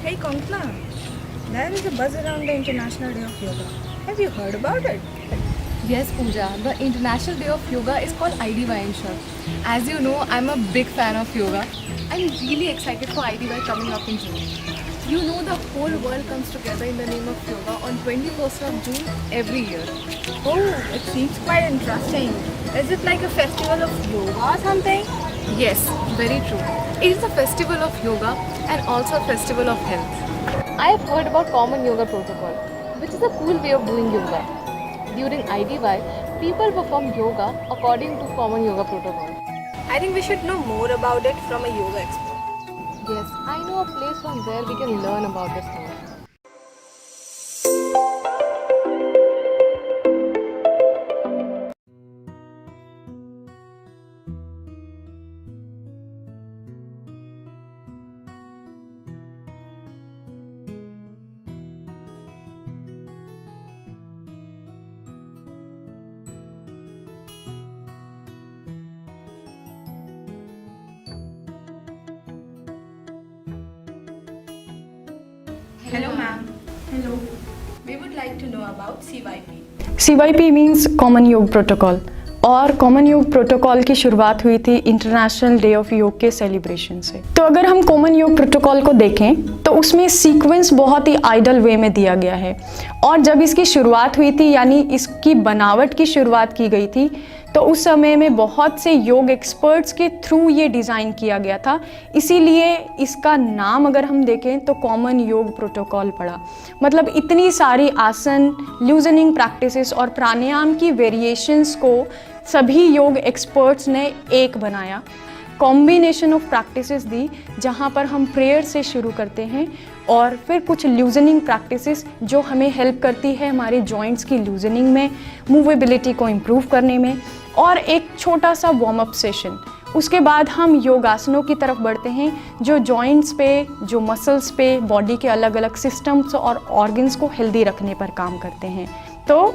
Hey Konkna, there is a buzz around the International Day of Yoga. Have you heard about it? Yes, Pooja. The International Day of Yoga is called IDY in short. As you know, I'm a big fan of yoga. I'm really excited for IDY coming up in June. You know, the whole world comes together in the name of yoga on 21st of June every year. Oh, it seems quite interesting. Is it like a festival of yoga or something? Yes, very true. It is a festival of yoga and also a festival of health. I have heard about Common Yoga Protocol, which is a cool way of doing yoga. During IDY, people perform yoga according to Common Yoga Protocol. I think we should know more about it from a yoga expert. Yes, I know a place from where we can learn about this thing. Hello ma'am. Hello. We would like to know about CYP. CYP means common योग protocol, और common योग protocol की शुरुआत हुई थी international day of योग के celebration से। तो अगर हम कॉमन योग प्रोटोकॉल को देखें तो उसमें सीक्वेंस बहुत ही आइडल वे में दिया गया है, और जब इसकी शुरुआत हुई थी यानी इसकी बनावट की शुरुआत की गई थी तो उस समय में बहुत से योग एक्सपर्ट्स के थ्रू ये डिज़ाइन किया गया था, इसीलिए इसका नाम अगर हम देखें तो कॉमन योग प्रोटोकॉल पड़ा। मतलब इतनी सारी आसन, लूजनिंग प्रैक्टिसेस और प्राणायाम की वेरिएशंस को सभी योग एक्सपर्ट्स ने एक बनाया, कॉम्बिनेशन ऑफ प्रैक्टिसेस दी, जहाँ पर हम प्रेयर से शुरू करते हैं और फिर कुछ लूजनिंग प्रैक्टिसेस जो हमें हेल्प करती है हमारे जॉइंट्स की लूजनिंग में, मूवेबिलिटी को इम्प्रूव करने में, और एक छोटा सा वार्म अप सेशन। उसके बाद हम योगासनों की तरफ बढ़ते हैं जो जॉइंट्स पे, जो मसल्स पे, बॉडी के अलग अलग सिस्टम्स और ऑर्गन्स को हेल्दी रखने पर काम करते हैं। तो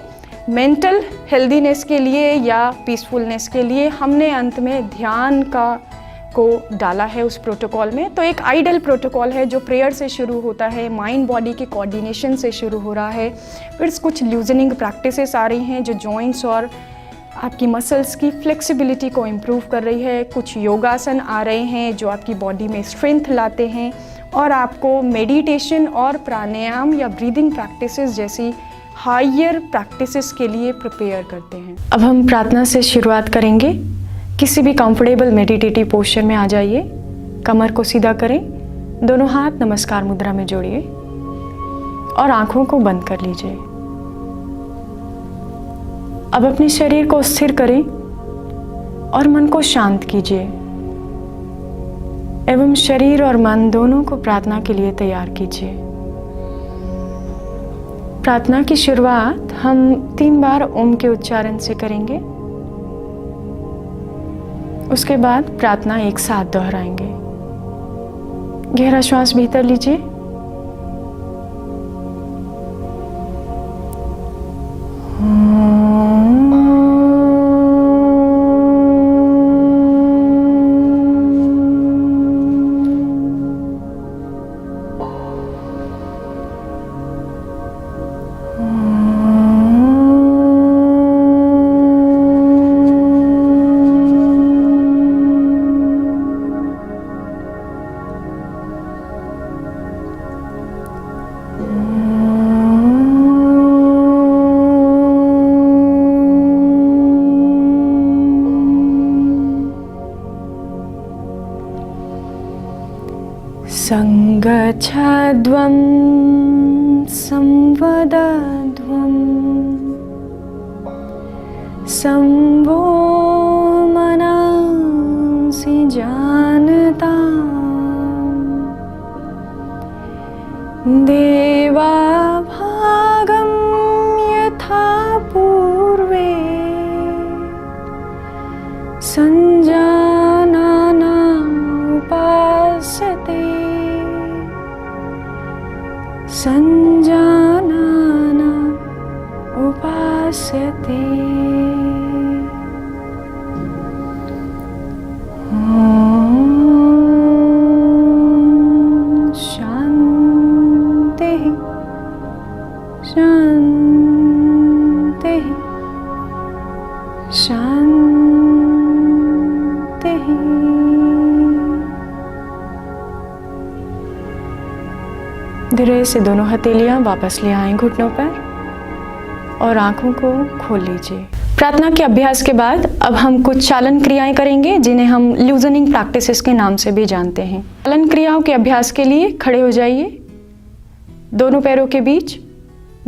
मेंटल हेल्दीनेस के लिए या पीसफुलनेस के लिए हमने अंत में ध्यान को डाला है उस प्रोटोकॉल में। तो एक आइडल प्रोटोकॉल है जो प्रेयर से शुरू होता है, माइंड बॉडी के कोऑर्डिनेशन से शुरू हो रहा है, फिर कुछ लूजनिंग प्रैक्टिसेस आ रही हैं जो जॉइंट्स और आपकी मसल्स की फ्लेक्सिबिलिटी को इम्प्रूव कर रही है, कुछ योगासन आ रहे हैं जो आपकी बॉडी में स्ट्रेंथ लाते हैं और आपको मेडिटेशन और प्राणायाम या ब्रीदिंग प्रैक्टिसेस जैसी हायर प्रैक्टिसेस के लिए प्रिपेयर करते हैं। अब हम प्रार्थना से शुरुआत करेंगे। किसी भी कंफर्टेबल मेडिटेटिव पोस्चर में आ जाइए, कमर को सीधा करें, दोनों हाथ नमस्कार मुद्रा में जोड़िए और आंखों को बंद कर लीजिए। अब अपने शरीर को स्थिर करें और मन को शांत कीजिए एवं शरीर और मन दोनों को प्रार्थना के लिए तैयार कीजिए। प्रार्थना की शुरुआत हम 3 बार ओम के उच्चारण से करेंगे, उसके बाद प्रार्थना एक साथ दोहराएंगे। गहरा श्वास भीतर लीजिए, संगच्छध्वं संवदध्वं संवो मनसि जानता देवाभागं यथा पूर्वे संजानाना उपासते संजानाना धीरे से दोनों हथेलियां वापस ले आएं घुटनों पर और आंखों को खोल लीजिए। प्रार्थना के अभ्यास के बाद अब हम कुछ चालन क्रियाएं करेंगे जिन्हें हम लूजनिंग प्रैक्टिसेस के नाम से भी जानते हैं। चालन क्रियाओं के अभ्यास के लिए खड़े हो जाइए। दोनों पैरों के बीच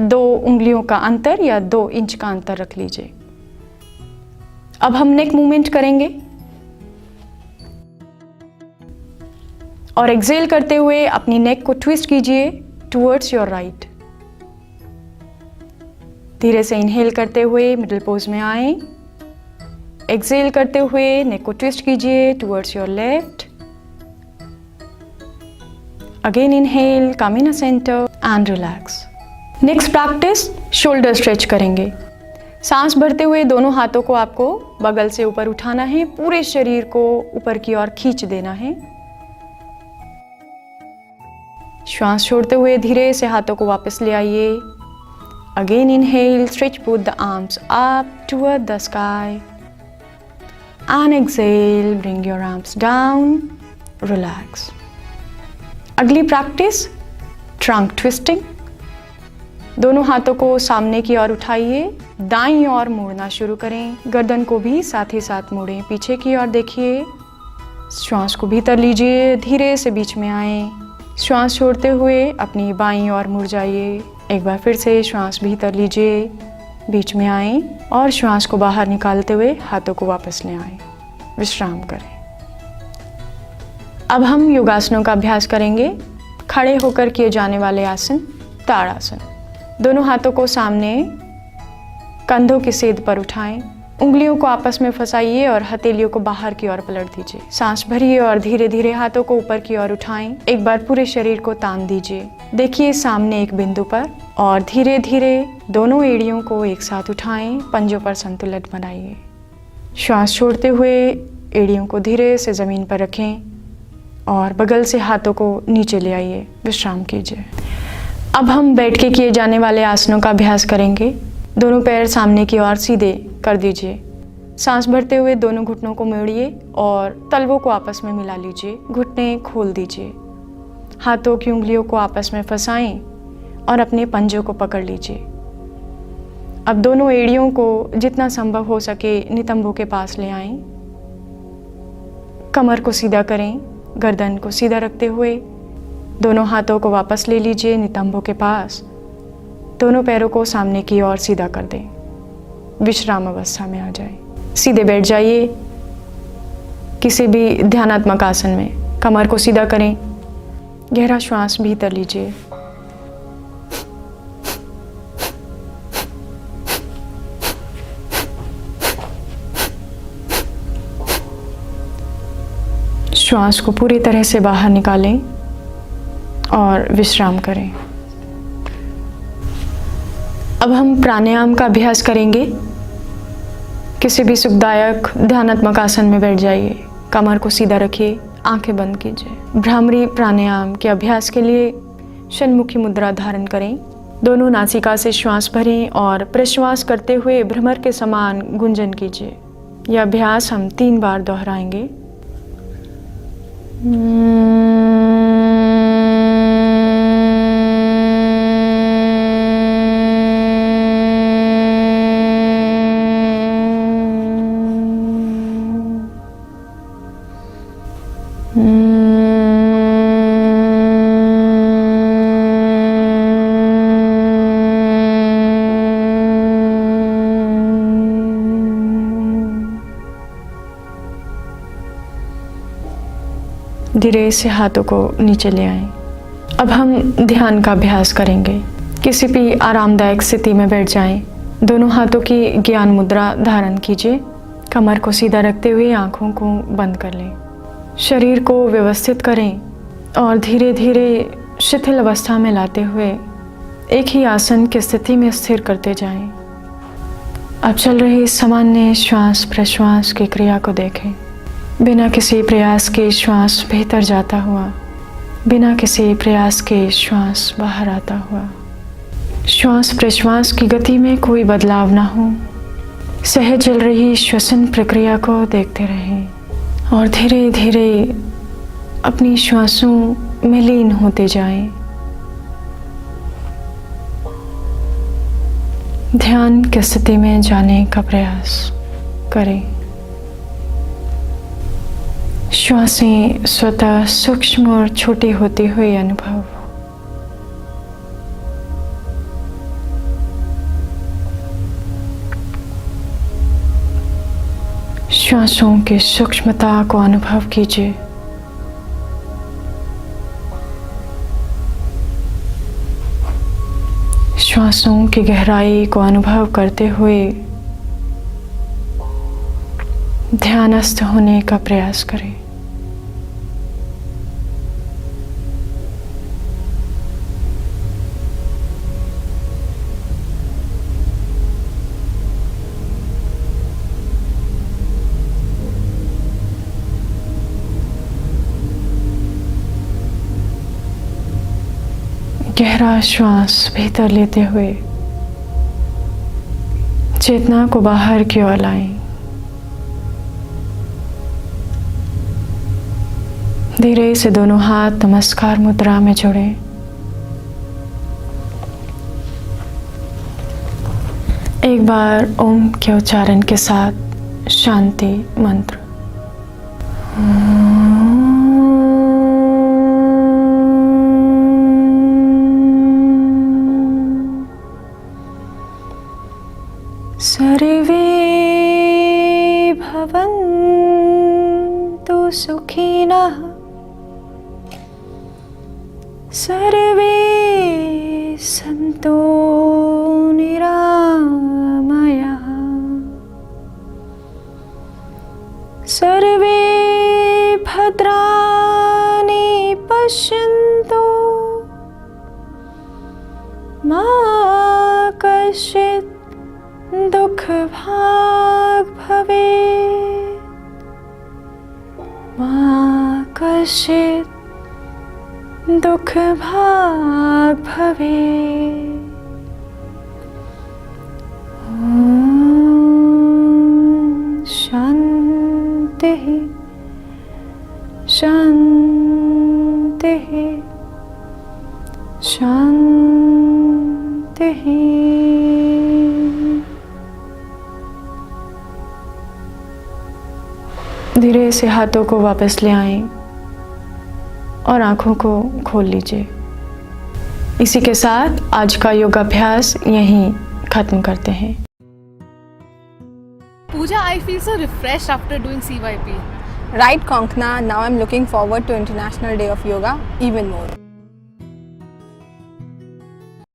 2 उंगलियों का अंतर या 2 इंच का अंतर रख लीजिए। अब हम नेक मूवमेंट करेंगे और एक्सेल करते हुए अपनी नेक को ट्विस्ट कीजिए टुवर्ड्स योर राइट। धीरे से इनहेल करते हुए मिडिल पोज में आए। एक्सेल करते हुए नेक को ट्विस्ट कीजिए towards your left. Again inhale, come in a centre and relax. Next practice shoulder stretch करेंगे। सांस भरते हुए दोनों हाथों को आपको बगल से ऊपर उठाना है, पूरे शरीर को ऊपर की ओर खींच देना है। श्वास छोड़ते हुए धीरे से हाथों को वापस ले आइए। Again inhale, stretch both the arms up toward the sky. And exhale, bring your arms down, relax. अगली प्रैक्टिस ट्रंक ट्विस्टिंग। दोनों हाथों को सामने की ओर उठाइए, दाईं ओर मोड़ना शुरू करें। गर्दन को भी साथ ही साथ मोड़ें, पीछे की ओर देखिए। श्वास को भीतर लीजिए, धीरे से बीच में आए। श्वास छोड़ते हुए अपनी बाईं ओर मुड़ जाइए। एक बार फिर से श्वास भीतर लीजिए, बीच में आए और श्वास को बाहर निकालते हुए हाथों को वापस ले आए। विश्राम करें। अब हम योगासनों का अभ्यास करेंगे। खड़े होकर किए जाने वाले आसन ताड़ासन। दोनों हाथों को सामने कंधों की सेध पर उठाएं। उंगलियों को आपस में फंसाइए और हथेलियों को बाहर की ओर पलट दीजिए। सांस भरिए और धीरे धीरे हाथों को ऊपर की ओर उठाएं। एक बार पूरे शरीर को तान दीजिए। देखिए सामने एक बिंदु पर और धीरे धीरे दोनों एड़ियों को एक साथ उठाएं। पंजों पर संतुलन बनाइए। श्वास छोड़ते हुए एड़ियों को धीरे से ज़मीन पर रखें और बगल से हाथों को नीचे ले आइए। विश्राम कीजिए। अब हम बैठ के किए जाने वाले आसनों का अभ्यास करेंगे। दोनों पैर सामने की ओर सीधे कर दीजिए। सांस भरते हुए दोनों घुटनों को मोड़िए और तलवों को आपस में मिला लीजिए। घुटने खोल दीजिए। हाथों की उंगलियों को आपस में फंसाएं और अपने पंजों को पकड़ लीजिए। अब दोनों एड़ियों को जितना संभव हो सके नितंबों के पास ले आएं। कमर को सीधा करें, गर्दन को सीधा रखते हुए दोनों हाथों को वापस ले लीजिए नितंबों के पास। दोनों पैरों को सामने की ओर सीधा कर दें। विश्राम अवस्था में आ जाए। सीधे बैठ जाइए किसी भी ध्यानात्मक आसन में। कमर को सीधा करें। गहरा श्वास भीतर लीजिए। श्वास को पूरी तरह से बाहर निकालें और विश्राम करें। अब हम प्राणायाम का अभ्यास करेंगे। किसी भी सुखदायक ध्यानात्मक आसन में बैठ जाइए। कमर को सीधा रखिए, आंखें बंद कीजिए। भ्रामरी प्राणायाम के अभ्यास के लिए षण्मुखी मुद्रा धारण करें। दोनों नासिका से श्वास भरें और प्रश्वास करते हुए भ्रमर के समान गुंजन कीजिए। यह अभ्यास हम 3 बार दोहराएंगे। धीरे से हाथों को नीचे ले आएं। अब हम ध्यान का अभ्यास करेंगे। किसी भी आरामदायक स्थिति में बैठ जाएं। दोनों हाथों की ज्ञान मुद्रा धारण कीजिए। कमर को सीधा रखते हुए आंखों को बंद कर लें। शरीर को व्यवस्थित करें और धीरे धीरे शिथिल अवस्था में लाते हुए एक ही आसन की स्थिति में स्थिर करते जाएं। अब चल रही सामान्य श्वास प्रश्वास की क्रिया को देखें। बिना किसी प्रयास के श्वास भीतर जाता हुआ, बिना किसी प्रयास के श्वास बाहर आता हुआ। श्वास प्रश्वास की गति में कोई बदलाव ना हो। सहज चल रही श्वसन प्रक्रिया को देखते रहें और धीरे धीरे अपनी श्वासों में लीन होते जाएं। ध्यान की स्थिति में जाने का प्रयास करें। श्वासें स्वतः सूक्ष्म और छोटी होती हुई अनुभव। श्वासों की सूक्ष्मता को अनुभव कीजिए। श्वासों की गहराई को अनुभव करते हुए ध्यानस्थ होने का प्रयास करें। गहरा श्वास भीतर लेते हुए चेतना को बाहर की ओर लाएं। धीरे से दोनों हाथ नमस्कार मुद्रा में जोड़ें। एक बार ओम के उच्चारण के साथ शांति मंत्र। सर्वे भवन्तु सुखिनः सर्वे सन्तु निरामयाः सर्वे भद्राणि पश्यन्तु मा कश्चित् दुख भाग भवेत् मा कश्चित् दुख भाग भवेत्। ॐ शान्तिः शान्तिः शान्तिः। धीरे से हाथों को वापस ले आएं और आंखों को खोल लीजिए। इसी के साथ आज का योगाभ्यास यहीं खत्म करते हैं। Pooja, I feel so refreshed after doing CYP. Right, Konkna, now I'm looking forward to International Day of Yoga even more.